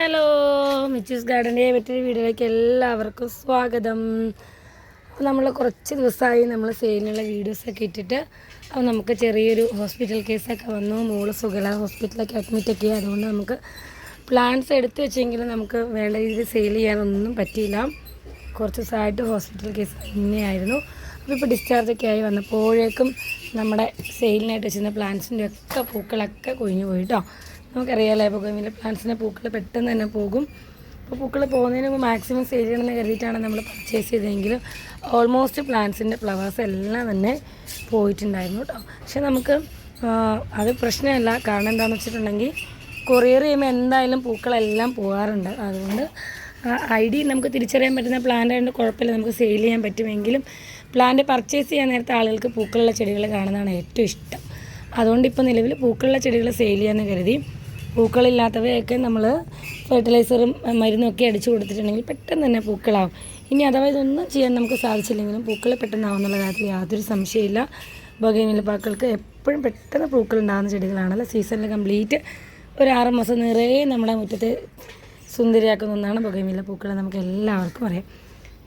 Hello, Michu's ഗാർഡൻ്റെ മറ്റൊരു വീഡിയോയിലേക്ക് എല്ലാവർക്കും സ്വാഗതം. അപ്പോൾ നമ്മൾ കുറച്ച് ദിവസമായി നമ്മൾ സെയിലിനുള്ള വീഡിയോസൊക്കെ ഇട്ടിട്ട് അപ്പോൾ നമുക്ക് ചെറിയൊരു ഹോസ്പിറ്റൽ കേസൊക്കെ വന്നു. മോള് സുഖല ഹോസ്പിറ്റലൊക്കെ അഡ്മിറ്റൊക്കെ ആയി. അതുകൊണ്ട് നമുക്ക് പ്ലാൻസ് എടുത്ത് വെച്ചെങ്കിലും നമുക്ക് വേണ്ട രീതിയിൽ സെയിൽ ചെയ്യാനൊന്നും പറ്റിയില്ല. കുറച്ച് ദിവസമായിട്ട് ഹോസ്പിറ്റൽ കേസ് തന്നെയായിരുന്നു. അപ്പോൾ ഇപ്പോൾ ഡിസ്ചാർജൊക്കെ ആയി വന്നപ്പോഴേക്കും നമ്മുടെ സെയിലിനായിട്ട് വെച്ചിരുന്ന പ്ലാന്റ്സിൻ്റെ ഒക്കെ പൂക്കളൊക്കെ കൊഴിഞ്ഞു പോയിട്ടോ. നമുക്കറിയാമല്ലോ, ബൊഗേൻവില്ല പ്ലാന്റ്സിൻ്റെ പൂക്കൾ പെട്ടെന്ന് തന്നെ പോകും. അപ്പോൾ പൂക്കൾ പോകുന്നതിന് മുമ്പ് മാക്സിമം സെയിൽ ചെയ്യണമെന്ന് കരുതിയിട്ടാണ് നമ്മൾ പർച്ചേസ് ചെയ്തതെങ്കിലും ഓൾമോസ്റ്റ് പ്ലാന്റ്സിൻ്റെ ഫ്ലവേഴ്സ് എല്ലാം തന്നെ പോയിട്ടുണ്ടായിരുന്നു കേട്ടോ. പക്ഷെ നമുക്ക് അത് പ്രശ്നമല്ല. കാരണം എന്താണെന്ന് വെച്ചിട്ടുണ്ടെങ്കിൽ കൊറിയർ ചെയ്യുമ്പോൾ എന്തായാലും പൂക്കളെല്ലാം പോകാറുണ്ട്. അതുകൊണ്ട് നമുക്ക് തിരിച്ചറിയാൻ പറ്റുന്ന പ്ലാന്റ് ആയതുകൊണ്ട് കുഴപ്പമില്ല, നമുക്ക് സെയിൽ ചെയ്യാൻ പറ്റുമെങ്കിലും പ്ലാന്റ് പർച്ചേസ് ചെയ്യാൻ നേരത്തെ ആളുകൾക്ക് പൂക്കളുള്ള ചെടികൾ കാണുന്നതാണ് ഏറ്റവും ഇഷ്ടം. അതുകൊണ്ട് ഇപ്പോൾ നിലവിൽ പൂക്കളുള്ള ചെടികൾ സെയിൽ ചെയ്യാമെന്ന് കരുതി. പൂക്കളില്ലാത്തവയൊക്കെ നമ്മൾ ഫെർട്ടിലൈസറും മരുന്നൊക്കെ അടിച്ചു കൊടുത്തിട്ടുണ്ടെങ്കിൽ പെട്ടെന്ന് തന്നെ പൂക്കളാവും. ഇനി അഥവാ ഇതൊന്നും ചെയ്യാൻ നമുക്ക് സാധിച്ചില്ലെങ്കിലും പൂക്കൾ പെട്ടെന്നാവും എന്നുള്ള കാര്യത്തിൽ യാതൊരു സംശയമില്ല. ബൊഗേൻവില്ല പൂക്കൾക്ക് എപ്പോഴും പെട്ടെന്ന് പൂക്കൾ ഉണ്ടാകുന്ന ചെടികളാണല്ലോ. സീസണിൽ കംപ്ലീറ്റ് ഒരു 6 മാസം നിറയെ നമ്മുടെ മുറ്റത്തെ സുന്ദരിയാക്കുന്ന ഒന്നാണ് ബൊഗേൻവില്ല പൂക്കൾ. നമുക്ക് എല്ലാവർക്കും അറിയാം.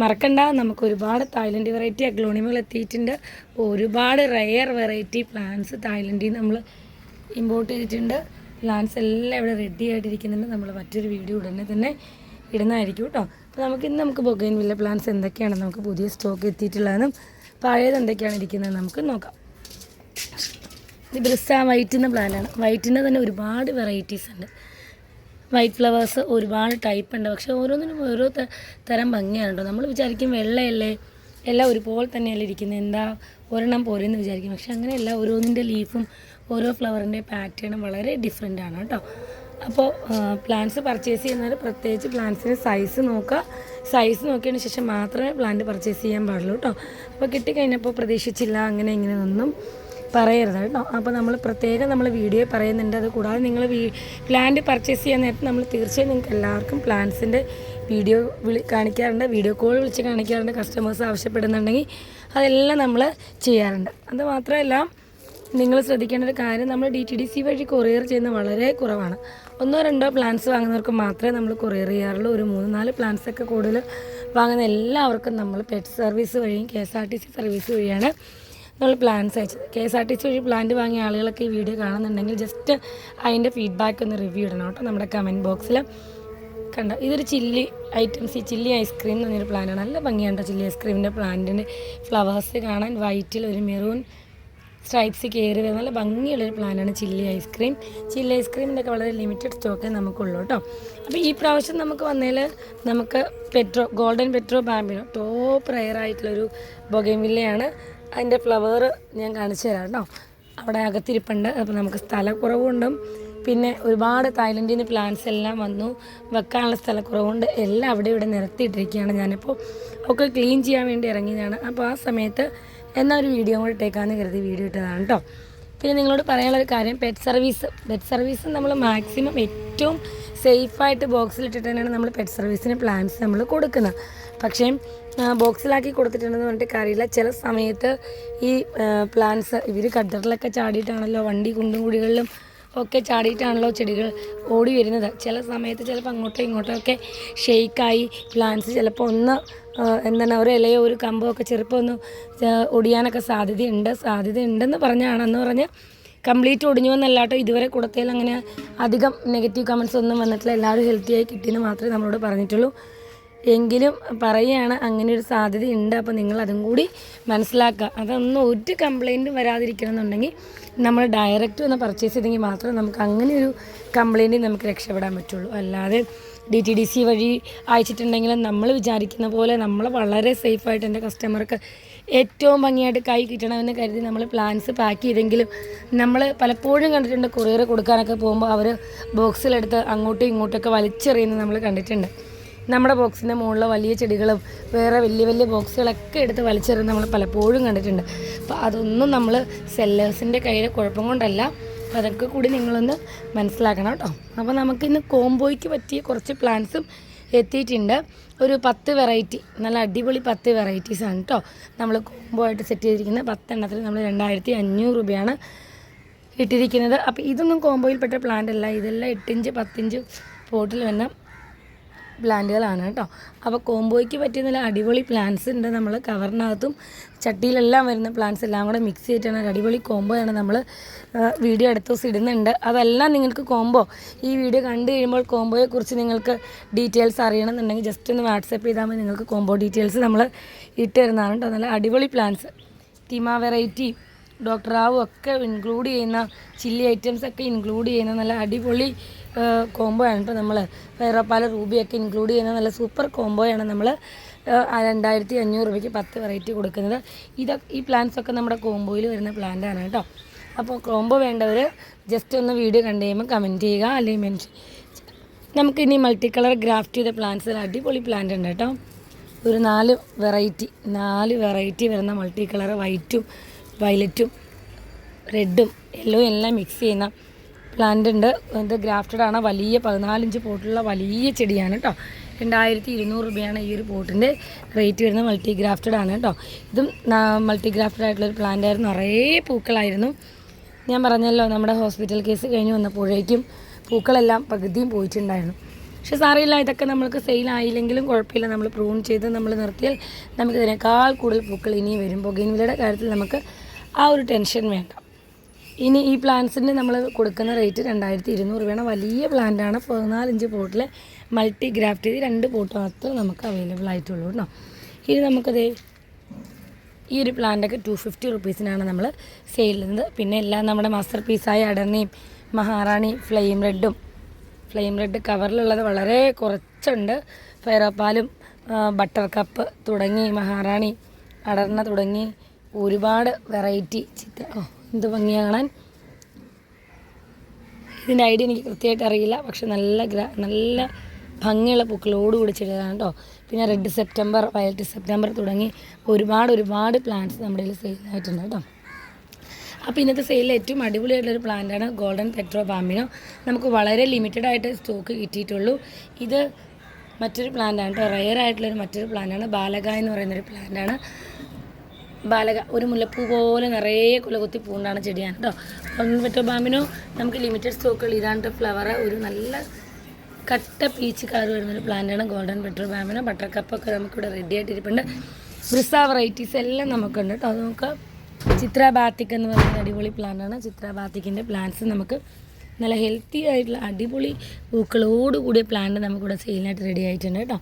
മറക്കണ്ട, നമുക്ക് ഒരുപാട് തായ്ലൻഡ് വെറൈറ്റി അഗ്ലോണിമകൾ എത്തിയിട്ടുണ്ട്. ഒരുപാട് റെയർ വെറൈറ്റി പ്ലാന്റ്സ് തായ്ലൻഡിൽ നിന്ന് നമ്മൾ ഇമ്പോർട്ട് ചെയ്തിട്ടുണ്ട്. പ്ലാന്റ്സ് എല്ലാം ഇവിടെ റെഡി ആയിട്ടിരിക്കുന്നുണ്ട്. നമ്മൾ മറ്റൊരു വീഡിയോ ഉടനെ തന്നെ ഇടുന്നതായിരിക്കും കേട്ടോ. അപ്പോൾ നമുക്ക് ബൊഗേൻവില്ല പ്ലാന്റ്സ് എന്തൊക്കെയാണ് നമുക്ക് പുതിയ സ്റ്റോക്ക് എത്തിയിട്ടുള്ളതെന്നും പഴയത് എന്തൊക്കെയാണ് ഇരിക്കുന്നതെന്ന് നമുക്ക് നോക്കാം. ഇത് ബ്രിസ വൈറ്റ് എന്ന പ്ലാന്റാണ്. വൈറ്റിൻ്റെ തന്നെ ഒരുപാട് വെറൈറ്റീസ് ഉണ്ട്. വൈറ്റ് ഫ്ലവേഴ്സ് ഒരുപാട് ടൈപ്പ് ഉണ്ട്. പക്ഷേ ഓരോന്നിനും ഓരോ തരം ഭംഗിയാണ് കേട്ടോ. നമ്മൾ വിചാരിക്കും വെള്ളയല്ലേ, എല്ലാം ഒരുപോലെ തന്നെയല്ലേ ഇരിക്കുന്നത്, എന്താ ഒരെണ്ണം പോരെന്ന് വിചാരിക്കും. പക്ഷെ അങ്ങനെയല്ല, ഓരോന്നിൻ്റെ ലീഫും ഓരോ ഫ്ലവറിൻ്റെ പാറ്റേണും വളരെ ഡിഫറെൻ്റ് ആണ് കേട്ടോ. അപ്പോൾ പ്ലാന്റ്സ് പർച്ചേസ് ചെയ്യുന്നത് പ്രത്യേകിച്ച് പ്ലാന്റ്സിന് സൈസ് നോക്കുക. സൈസ് നോക്കിയതിന് ശേഷം മാത്രമേ പ്ലാന്റ് പർച്ചേസ് ചെയ്യാൻ പാടുള്ളൂ കേട്ടോ. അപ്പോൾ കിട്ടിക്കഴിഞ്ഞപ്പോൾ പ്രതീക്ഷിച്ചില്ല അങ്ങനെ ഇങ്ങനെയൊന്നും പറയരുത് കേട്ടോ. അപ്പോൾ നമ്മൾ പ്രത്യേകം നമ്മൾ വീഡിയോ പറയുന്നുണ്ട്. അത് കൂടാതെ നിങ്ങൾ പ്ലാന്റ് പർച്ചേസ് ചെയ്യാൻ നേരത്തെ നമ്മൾ തീർച്ചയായും നിങ്ങൾക്ക് എല്ലാവർക്കും പ്ലാന്റ്സിൻ്റെ വീഡിയോ കാണിക്കാറുണ്ട്, വീഡിയോ കോൾ വിളിച്ച് കാണിക്കാറുണ്ട്. കസ്റ്റമേഴ്സ് ആവശ്യപ്പെടുന്നുണ്ടെങ്കിൽ അതെല്ലാം നമ്മൾ ചെയ്യാറുണ്ട്. അത് മാത്രമല്ല, നിങ്ങൾ ശ്രദ്ധിക്കേണ്ട ഒരു കാര്യം, നമ്മൾ DTDC വഴി കൊറിയർ ചെയ്യുന്നത് വളരെ കുറവാണ്. 1-2 പ്ലാന്റ്സ് വാങ്ങുന്നവർക്ക് മാത്രമേ നമ്മൾ കൊറിയർ ചെയ്യാറുള്ളൂ. ഒരു 3-4 പ്ലാന്റ്സൊക്കെ കൂടുതൽ വാങ്ങുന്ന എല്ലാവർക്കും നമ്മൾ പെറ്റ് സർവീസ് വഴിയും KSRTC സർവീസ് വഴിയാണ് നമ്മൾ പ്ലാന്റ്സ് അയച്ചത്. KSRTC വഴി പ്ലാന്റ് വാങ്ങിയ ആളുകളൊക്കെ ഈ വീഡിയോ കാണുന്നുണ്ടെങ്കിൽ ജസ്റ്റ് അതിൻ്റെ ഫീഡ്ബാക്ക് ഒന്ന് റിവ്യൂ ഇടണം കേട്ടോ നമ്മുടെ കമൻറ്റ് ബോക്സിൽ. കണ്ട, ഇതൊരു ചില്ലി ഐറ്റംസ്, ഈ ചില്ലി ഐസ്ക്രീം എന്ന് പറഞ്ഞൊരു പ്ലാന്റാണ്. നല്ല ഭംഗിയാണ് ചില്ലി ഐസ്ക്രീമിൻ്റെ പ്ലാന്റിൻ്റെ ഫ്ലവേഴ്സ് കാണാൻ. വൈറ്റിൽ ഒരു മെറൂൺ സ്ട്രൈപ്സ് കയറി വരുന്ന നല്ല ഭംഗിയുള്ളൊരു പ്ലാന്റാണ് ചില്ലി ഐസ്ക്രീം. ചില്ലി ഐസ്ക്രീമിൻ്റെ ഒക്കെ വളരെ ലിമിറ്റഡ് സ്റ്റോക്കേ നമുക്കുള്ളൂ കേട്ടോ. അപ്പോൾ ഈ പ്രാവശ്യം നമുക്ക് വന്നതിൽ നമുക്ക് ഗോൾഡൻ പെട്രോ ബാമ്പിനോ ടോപ്പ് റെയർ ആയിട്ടുള്ളൊരു ബൊഗേൻവില്ലയാണ്. അതിൻ്റെ ഫ്ലവർ ഞാൻ കാണിച്ചു തരാം കേട്ടോ. അവിടെ അകത്തിരിപ്പുണ്ട്. അപ്പോൾ നമുക്ക് സ്ഥലക്കുറവുണ്ടും പിന്നെ ഒരുപാട് തായ്ലൻഡിൽ നിന്ന് പ്ലാന്റ്സ് എല്ലാം വന്നു, വെക്കാനുള്ള സ്ഥലക്കുറവുണ്ട്. എല്ലാം അവിടെ ഇവിടെ നിരത്തിയിട്ടിരിക്കുകയാണ്. ഞാനിപ്പോൾ ഒക്കെ ക്ലീൻ ചെയ്യാൻ വേണ്ടി ഇറങ്ങിയതാണ്. അപ്പോൾ ആ സമയത്ത് ഒരു വീഡിയോ കൂടെ ഇട്ടേക്കാമെന്ന് കരുതി വീഡിയോ ഇട്ടതാണ് കേട്ടോ. പിന്നെ നിങ്ങളോട് പറയാനുള്ളൊരു കാര്യം, പെറ്റ് സർവീസ് നമ്മൾ മാക്സിമം ഏറ്റവും സേഫായിട്ട് ബോക്സിലിട്ടിട്ട് തന്നെയാണ് നമ്മൾ പെറ്റ് സർവീസിന് പ്ലാന്റ്സ് നമ്മൾ കൊടുക്കുന്നത്. പക്ഷേ ബോക്സിലാക്കി കൊടുത്തിട്ടുണ്ടെന്ന് പറഞ്ഞിട്ട് കാര്യമില്ല. ചില സമയത്ത് ഈ പ്ലാന്റ്സ് ഇവർ കട്ടറിലൊക്കെ ചാടിയിട്ടാണല്ലോ, വണ്ടി കുണ്ടും കുഴികളിലും ഒക്കെ ചാടിയിട്ടാണല്ലോ ചെടികൾ ഓടി വരുന്നത്. ചില സമയത്ത് ചിലപ്പോൾ അങ്ങോട്ടോ ഇങ്ങോട്ടോ ഒക്കെ ഷെയ്ക്കായി പ്ലാന്റ്സ് ചിലപ്പോൾ ഒന്ന് ഒരു ഇലയോ ഒരു കമ്പോ ഒക്കെ ചെറുപ്പം ഒന്ന് ഒടിയാനൊക്കെ സാധ്യതയുണ്ടെന്ന് പറഞ്ഞ് കംപ്ലീറ്റ് ഒടിഞ്ഞു എന്നല്ല കേട്ടോ. ഇതുവരെ കൊടുത്തതിൽ അങ്ങനെ അധികം നെഗറ്റീവ് കമൻസ് ഒന്നും വന്നിട്ടില്ല. എല്ലാവരും ഹെൽത്തിയായി കിട്ടിയെന്ന് മാത്രമേ നമ്മളോട് പറഞ്ഞിട്ടുള്ളൂ. എങ്കിലും പറയുകയാണ്, അങ്ങനെ ഒരു സാധ്യതയുണ്ട്. അപ്പോൾ നിങ്ങൾ അതും കൂടി മനസ്സിലാക്കുക. അതൊന്നും ഒരു കംപ്ലയിൻറ്റും വരാതിരിക്കണം എന്നുണ്ടെങ്കിൽ നമ്മൾ ഡയറക്റ്റ് ഒന്ന് പർച്ചേസ് ചെയ്തെങ്കിൽ മാത്രമേ നമുക്ക് അങ്ങനെ ഒരു കംപ്ലയിൻറ്റ് നമുക്ക് രക്ഷപ്പെടാൻ പറ്റുള്ളൂ. അല്ലാതെ DTDC വഴി അയച്ചിട്ടുണ്ടെങ്കിലും നമ്മൾ വിചാരിക്കുന്ന പോലെ നമ്മൾ വളരെ സേഫായിട്ട് എൻ്റെ കസ്റ്റമർക്ക് ഏറ്റവും ഭംഗിയായിട്ട് കൈ കിട്ടണമെന്ന് കരുതി നമ്മൾ പ്ലാന്റ്സ് പാക്ക് ചെയ്തെങ്കിലും നമ്മൾ പലപ്പോഴും കണ്ടിട്ടുണ്ട് കൊറിയർ കൊടുക്കാനൊക്കെ പോകുമ്പോൾ അവർ ബോക്സിലെടുത്ത് അങ്ങോട്ടും ഇങ്ങോട്ടൊക്കെ വലിച്ചെറിയുന്നത് നമ്മൾ കണ്ടിട്ടുണ്ട്. നമ്മുടെ ബോക്സിൻ്റെ മുകളിൽ വലിയ ചെടികളും വേറെ വലിയ വലിയ ബോക്സുകളൊക്കെ എടുത്ത് വലിച്ചെറിയുന്നത് നമ്മൾ പലപ്പോഴും കണ്ടിട്ടുണ്ട്. അപ്പോൾ അതൊന്നും നമ്മൾ സെല്ലേഴ്സിൻ്റെ കയ്യിലെ കുഴപ്പം കൊണ്ടല്ല. അപ്പോൾ അതൊക്കെ കൂടി നിങ്ങളൊന്ന് മനസ്സിലാക്കണം കേട്ടോ. അപ്പോൾ നമുക്കിന്ന് കോംബോയ്ക്ക് പറ്റിയ കുറച്ച് പ്ലാന്റ്സും എത്തിയിട്ടുണ്ട്. ഒരു 10 വെറൈറ്റി, നല്ല അടിപൊളി 10 വെറൈറ്റീസാണ് കേട്ടോ നമ്മൾ കോംബോ ആയിട്ട് സെറ്റ് ചെയ്തിരിക്കുന്നത്. 10 എണ്ണത്തിന് നമ്മൾ 2500 രൂപയാണ് ഇട്ടിരിക്കുന്നത്. അപ്പോൾ ഇതൊന്നും കോംബോയിൽപ്പെട്ട പ്ലാന്റ് അല്ല. ഇതെല്ലാം 8 ഇഞ്ച് 10 ഇഞ്ച് പോട്ടിൽ വന്ന പ്ലാന്റുകളാണ് കേട്ടോ. അപ്പോൾ കോംബോയ്ക്ക് പറ്റിയ നല്ല അടിപൊളി പ്ലാന്റ്സ് ഉണ്ട്. നമ്മൾ കവറിനകത്തും ചട്ടിയിലെല്ലാം വരുന്ന പ്ലാന്റ്സ് എല്ലാം കൂടെ മിക്സ് ചെയ്തിട്ടാണ് ഒരു അടിപൊളി കോംബോയാണ് നമ്മൾ വീഡിയോ അടുത്ത ദിവസം ഇടുന്നുണ്ട്. അതെല്ലാം നിങ്ങൾക്ക് കോംബോ ഈ വീഡിയോ കണ്ടു കഴിയുമ്പോൾ കോംബോയെക്കുറിച്ച് നിങ്ങൾക്ക് ഡീറ്റെയിൽസ് അറിയണമെന്നുണ്ടെങ്കിൽ ജസ്റ്റ് ഒന്ന് വാട്സപ്പ് ചെയ്താൽ മതി. നിങ്ങൾക്ക് കോംബോ ഡീറ്റെയിൽസ് നമ്മൾ ഇട്ട് തരുന്നതാണ് കേട്ടോ. നല്ല അടിപൊളി പ്ലാന്റ്സ്, ടീമ വെറൈറ്റി, ഡോക്ടർ റാവു ഒക്കെ ഇൻക്ലൂഡ് ചെയ്യുന്ന ചില്ലി ഐറ്റംസ് ഒക്കെ ഇൻക്ലൂഡ് ചെയ്യുന്ന നല്ല അടിപൊളി കോംബോ ആണ് കേട്ടോ. നമ്മൾ ഫെയറോപ്പാല റൂബിയൊക്കെ ഇൻക്ലൂഡ് ചെയ്യുന്ന നല്ല സൂപ്പർ കോംബോയാണ് നമ്മൾ 2500 രൂപയ്ക്ക് 10 വെറൈറ്റി കൊടുക്കുന്നത്. ഈ പ്ലാന്റ്സൊക്കെ നമ്മുടെ കോംബോയിൽ വരുന്ന പ്ലാന്റാണ് കേട്ടോ. അപ്പോൾ കോംബോ വേണ്ടവർ ജസ്റ്റ് ഒന്ന് വീഡിയോ കണ്ടു കഴിയുമ്പോൾ കമൻറ്റ് ചെയ്യുക, അല്ലെങ്കിൽ മെൻഷൻ. നമുക്കിനി മൾട്ടി കളർ ഗ്രാഫ്റ്റ് ചെയ്ത പ്ലാന്റ്സിൽ അടിപൊളി പ്ലാന്റ് ഉണ്ട് കേട്ടോ. ഒരു 4 വെറൈറ്റി വരുന്ന മൾട്ടി കളർ, വൈറ്റും വയലറ്റും റെഡും യെല്ലോ എല്ലാം മിക്സ് ചെയ്യുന്ന പ്ലാന്റ് ഉണ്ട്. ഇത് ഗ്രാഫ്റ്റഡ് ആണ്. വലിയ 14 ഇഞ്ച് പോട്ടുള്ള വലിയ ചെടിയാണ് കേട്ടോ. 2200 രൂപയാണ് ഈ ഒരു പോട്ടിൻ്റെ റേറ്റ് വരുന്നത്. മൾട്ടി ഗ്രാഫ്റ്റഡ് ആണ് കേട്ടോ. ഇതും മൾട്ടി ഗ്രാഫ്റ്റഡ് ആയിട്ടുള്ളൊരു പ്ലാന്റ് ആയിരുന്നു. നിറയെ പൂക്കളായിരുന്നു. ഞാൻ പറഞ്ഞല്ലോ, നമ്മുടെ ഹോസ്പിറ്റൽ കേസ് കഴിഞ്ഞ് വന്നപ്പോഴേക്കും പൂക്കളെല്ലാം പകുതിയും പോയിട്ടുണ്ടായിരുന്നു. പക്ഷെ സാറിയില്ല, ഇതൊക്കെ നമ്മൾക്ക് സെയിലായില്ലെങ്കിലും കുഴപ്പമില്ല. നമ്മൾ പ്രൂൺ ചെയ്ത് നമ്മൾ നിർത്തിയാൽ നമുക്കിതിനേക്കാൾ കൂടുതൽ പൂക്കൾ ഇനി വരും. ബൊഗെയിൻവില്ലയുടെ കാര്യത്തിൽ നമുക്ക് ആ ഒരു ടെൻഷൻ വേണ്ട. ഇനി ഈ പ്ലാന്റ്സിന് നമ്മൾ കൊടുക്കുന്ന റേറ്റ് 2200 രൂപയാണ്. വലിയ പ്ലാന്റാണ്. 14 ഇഞ്ച് പോട്ടിൽ മൾട്ടി ഗ്രാഫ്റ്റ് ചെയ്ത് 2 പോട്ട് മാത്രമേ നമുക്ക് അവൈലബിൾ ആയിട്ടുള്ളൂ കേട്ടോ. ഇനി നമുക്കത് ഈ ഒരു പ്ലാന്റൊക്കെ 250 റുപ്പീസിനാണ് നമ്മൾ സെയിൽ ചെയ്യുന്നത്. പിന്നെ എല്ലാം നമ്മുടെ മാസ്റ്റർ പീസായ അടർണിയും മഹാറാണി ഫ്ലെയിം റെഡ് കവറിലുള്ളത് വളരെ കുറച്ചുണ്ട്. ഫെയറോപ്പാലും ബട്ടർ കപ്പ് തുടങ്ങി മഹാറാണി അടർണ തുടങ്ങി ഒരുപാട് വെറൈറ്റി എന്ത് ഭംഗിയാണ് കാണാൻ. ഇതിൻ്റെ ഐഡിയ എനിക്ക് കൃത്യമായിട്ട് അറിയില്ല, പക്ഷെ നല്ല ഭംഗിയുള്ള പൂക്കളോടുകൂടി ചെടികളാണ് കേട്ടോ. പിന്നെ റെഡ് സെപ്റ്റംബർ, വയലറ്റ് സെപ്റ്റംബർ തുടങ്ങി ഒരുപാട് പ്ലാന്റ്സ് നമ്മുടെ കയ്യിൽ സെയിലായിട്ടുണ്ട് കേട്ടോ. അപ്പോൾ ഇന്നത്തെ സെയിലിൽ ഏറ്റവും അടിപൊളിയായിട്ടുള്ളൊരു പ്ലാന്റാണ് ഗോൾഡൻ പെട്രോ ബാമ്പിനോ. നമുക്ക് വളരെ ലിമിറ്റഡ് ആയിട്ട് സ്റ്റോക്ക് കിട്ടിയിട്ടുള്ളൂ. ഇത് മറ്റൊരു പ്ലാന്റാണ് കേട്ടോ. റെയർ ആയിട്ടുള്ളൊരു മറ്റൊരു പ്ലാന്റാണ്. ബാലക എന്ന് പറയുന്നൊരു പ്ലാന്റാണ്. ബാലക ഒരു മുല്ലപ്പൂ പോലെ നിറയെ കുലകുത്തി പൂണ്ടാണ് ചെടിയാണ് കേട്ടോ. ഗോൾഡൻ പെട്രോ ബാമ്പിനോ നമുക്ക് ലിമിറ്റഡ് സ്റ്റോക്കുകൾ. ഇതാണ് ഫ്ലവർ, ഒരു നല്ല കട്ട പീച്ച് കളർ വരുന്നൊരു പ്ലാന്റാണ് ഗോൾഡൻ പെട്രോ ബാമ്പിനോ. ബട്ടർ കപ്പൊക്കെ നമുക്കിവിടെ റെഡി ആയിട്ടിരിപ്പുണ്ട്. ബ്രിസ വെറൈറ്റീസ് എല്ലാം നമുക്കുണ്ട് കേട്ടോ. അത് നമുക്ക് ചിത്ര ബാത്തിക് എന്ന് പറയുന്ന അടിപൊളി പ്ലാന്റാണ്. ചിത്ര ബാത്തിക്കിൻ്റെ പ്ലാന്റ്സ് നമുക്ക് നല്ല ഹെൽത്തി ആയിട്ടുള്ള അടിപൊളി പൂക്കളോടുകൂടിയ പ്ലാന്റ് നമുക്കിവിടെ സെയിലിനായിട്ട് റെഡി ആയിട്ടുണ്ട് കേട്ടോ.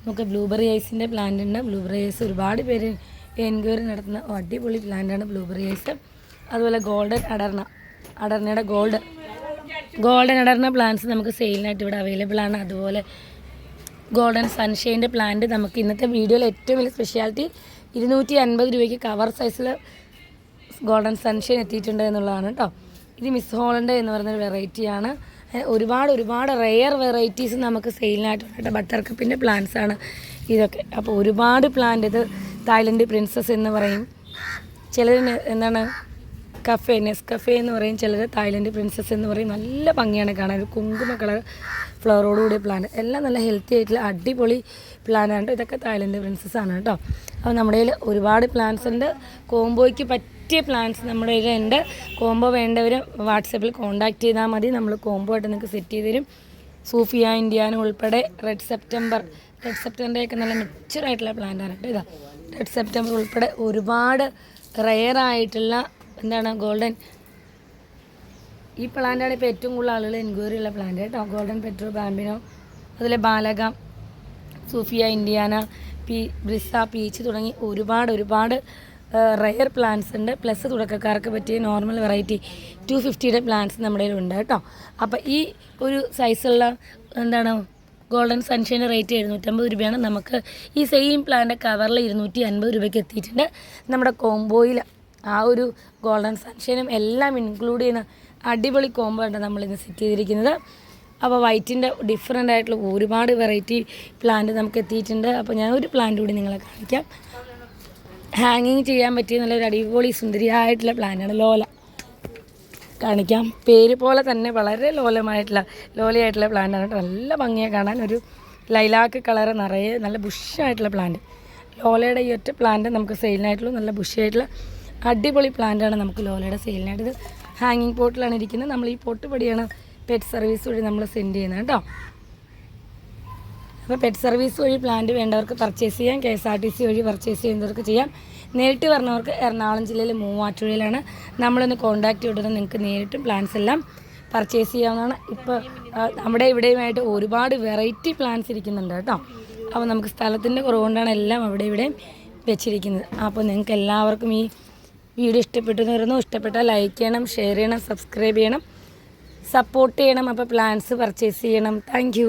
നമുക്ക് ബ്ലൂബെറി ഐസിൻ്റെ പ്ലാന്റ് ഉണ്ട്. ബ്ലൂബെറി ഐസ് ഒരുപാട് പേര് എൻക്വയറി നടത്തുന്ന അടിപൊളി പ്ലാന്റാണ് ബ്ലൂബെറി ഐസ്. അതുപോലെ ഗോൾഡൻ അടർണയുടെ ഗോൾഡൻ അടർണ പ്ലാന്റ്സ് നമുക്ക് സെയിലിനായിട്ട് ഇവിടെ അവൈലബിൾ ആണ്. അതുപോലെ ഗോൾഡൻ സൺഷൈൻ്റെ പ്ലാന്റ് നമുക്ക് ഇന്നത്തെ വീഡിയോയിൽ ഏറ്റവും വലിയ സ്പെഷ്യാലിറ്റി 250 രൂപയ്ക്ക് കവർ സൈസിൽ ഗോൾഡൻ സൺഷൈൻ എത്തിയിട്ടുണ്ട് എന്നുള്ളതാണ് കേട്ടോ. ഇത് മിസ് ഹോളണ്ട് എന്ന് പറയുന്നൊരു വെറൈറ്റിയാണ്. ഒരുപാട് റെയർ വെറൈറ്റീസ് നമുക്ക് സെയിലിനായിട്ടുണ്ട് കേട്ടോ. ബട്ടർ കപ്പിൻ്റെ പ്ലാന്റ്സാണ് ഇതൊക്കെ. അപ്പോൾ ഒരുപാട് പ്ലാന്റ്. ഇത് തായ്ലൻഡ് പ്രിൻസസ് എന്ന് പറയും, ചിലർ എന്താണ് നെസ്കഫേ എന്ന് പറയും, ചിലർ തായ്ലൻഡ് പ്രിൻസസ് എന്ന് പറയും. നല്ല ഭംഗിയാണ് കാണാൻ. ഒരു കുങ്കുമ കളർ ഫ്ലവറോടുകൂടിയ പ്ലാന്റ്. എല്ലാം നല്ല ഹെൽത്തി ആയിട്ടുള്ള അടിപൊളി പ്ലാന്റാണ് കേട്ടോ. ഇതൊക്കെ തായ്ലൻഡ് പ്രിൻസസ് ആണ് കേട്ടോ. അപ്പോൾ നമ്മുടെ കയ്യിൽ ഒരുപാട് പ്ലാന്റ്സ് ഉണ്ട്. കോംബോയ്ക്ക് പറ്റിയ പ്ലാന്റ്സ് നമ്മുടെ കയ്യിലുണ്ട്. കോംബോ വേണ്ടവർ വാട്സപ്പിൽ കോൺടാക്റ്റ് ചെയ്താൽ മതി. നമ്മൾ കോംബോ ആയിട്ട് നിങ്ങൾക്ക് സെറ്റ് ചെയ്ത് തരും. സൂഫിയ ഇന്ത്യാന ഉൾപ്പെടെ റെഡ് സെപ്റ്റംബറിൻ്റെയൊക്കെ നല്ല മെച്ചുറായിട്ടുള്ള പ്ലാന്റാണ് കേട്ടോ. ഇതാ റെഡ് സെപ്റ്റംബർ ഉൾപ്പെടെ ഒരുപാട് റെയറായിട്ടുള്ള ഗോൾഡൻ ഈ പ്ലാന്റാണ് ഇപ്പോൾ ഏറ്റവും കൂടുതൽ ആളുകൾ എൻക്വയറി ഉള്ള പ്ലാന്റ് കേട്ടോ. ഗോൾഡൻ പെട്രോ ബാമ്പിനോ, അതുപോലെ ബാലക, സൂഫിയ ഇന്ത്യാന, ബ്രിസ, പീച്ച് തുടങ്ങി ഒരുപാട് റെയർ പ്ലാന്റ്സ് ഉണ്ട്. പ്ലസ് തുടക്കക്കാർക്ക് പറ്റിയ നോർമൽ വെറൈറ്റി 250യുടെ പ്ലാന്റ്സ് നമ്മുടെ കയ്യിലുണ്ട് കേട്ടോ. അപ്പോൾ ഈ ഒരു സൈസുള്ള ഗോൾഡൻ സൺഷൈൻ റേറ്റ് 750 രൂപയാണ്. നമുക്ക് ഈ സെയിം പ്ലാന്റ് കവറിൽ 250 രൂപയ്ക്ക് എത്തിയിട്ടുണ്ട്. നമ്മുടെ കോംബോയിൽ ആ ഒരു ഗോൾഡൻ സൺഷൈനും എല്ലാം ഇൻക്ലൂഡ് ചെയ്യുന്ന അടിപൊളി കോംബോ ആണ് നമ്മളിന്ന് സെറ്റ് ചെയ്തിരിക്കുന്നത്. അപ്പോൾ വൈറ്റിൻ്റെ ഡിഫറെൻ്റ് ആയിട്ടുള്ള ഒരുപാട് വെറൈറ്റി പ്ലാന്റ് നമുക്ക് എത്തിയിട്ടുണ്ട്. അപ്പോൾ ഞാൻ ഒരു പ്ലാന്റ് കൂടി നിങ്ങളെ കാണിക്കാം. ഹാങ്ങിങ് ചെയ്യാൻ പറ്റിയ നല്ലൊരു അടിപൊളി സുന്ദരിയായിട്ടുള്ള പ്ലാന്റാണ്. ലോല കാണിക്കാം. പേര് പോലെ തന്നെ വളരെ ലോലയായിട്ടുള്ള പ്ലാന്റാണ് കേട്ടോ. നല്ല ഭംഗിയാണ് കാണാൻ. ഒരു ലൈലാക്ക് കളറ് നിറയെ നല്ല ബുഷായിട്ടുള്ള പ്ലാന്റ്. ലോലയുടെ ഈ ഒറ്റ പ്ലാന്റ് നമുക്ക് സെയിലിനായിട്ടുള്ളൂ. നല്ല ബുഷായിട്ടുള്ള അടിപൊളി പ്ലാന്റാണ് നമുക്ക് ലോലയുടെ സെയിലിനായിട്ട്. ഇത് ഹാങ്ങിങ് പോട്ടിലാണ് ഇരിക്കുന്നത്. നമ്മൾ ഈ പോട്ട് വഴിയാണ് പെറ്റ് സർവീസ് വഴി നമ്മൾ സെൻഡ് ചെയ്യുന്നത് കേട്ടോ. അപ്പോൾ പെറ്റ് സർവീസ് വഴി പ്ലാന്റ് വേണ്ടവർക്ക് പർച്ചേസ് ചെയ്യാം, KSRTC വഴി പർച്ചേസ് ചെയ്യുന്നവർക്ക് ചെയ്യാം. നേരിട്ട് പറഞ്ഞവർക്ക് എറണാകുളം ജില്ലയിൽ മൂവാറ്റുപുഴയിലാണ്. നമ്മളൊന്ന് കോൺടാക്റ്റ് ചെയ്തിട്ട് നിങ്ങൾക്ക് നേരിട്ടും പ്ലാന്റ്സ് എല്ലാം പർച്ചേസ് ചെയ്യാവുന്നതാണ്. ഇപ്പോൾ നമ്മുടെ ഇവിടെയുമായിട്ട് ഒരുപാട് വെറൈറ്റി പ്ലാന്റ്സ് ഇരിക്കുന്നുണ്ട് കേട്ടോ. അപ്പോൾ നമുക്ക് സ്ഥലത്തിൻ്റെ കുറവുകൊണ്ടാണ് എല്ലാം അവിടെ ഇവിടെയും വെച്ചിരിക്കുന്നത്. അപ്പോൾ നിങ്ങൾക്ക് എല്ലാവർക്കും ഈ വീഡിയോ ഇഷ്ടപ്പെട്ടു എന്ന് വരുന്നു. ഇഷ്ടപ്പെട്ടാൽ ലൈക്ക് ചെയ്യണം, ഷെയർ ചെയ്യണം, സബ്സ്ക്രൈബ് ചെയ്യണം, സപ്പോർട്ട് ചെയ്യണം. അപ്പോൾ പ്ലാന്റ്സ് പർച്ചേസ് ചെയ്യണം. താങ്ക്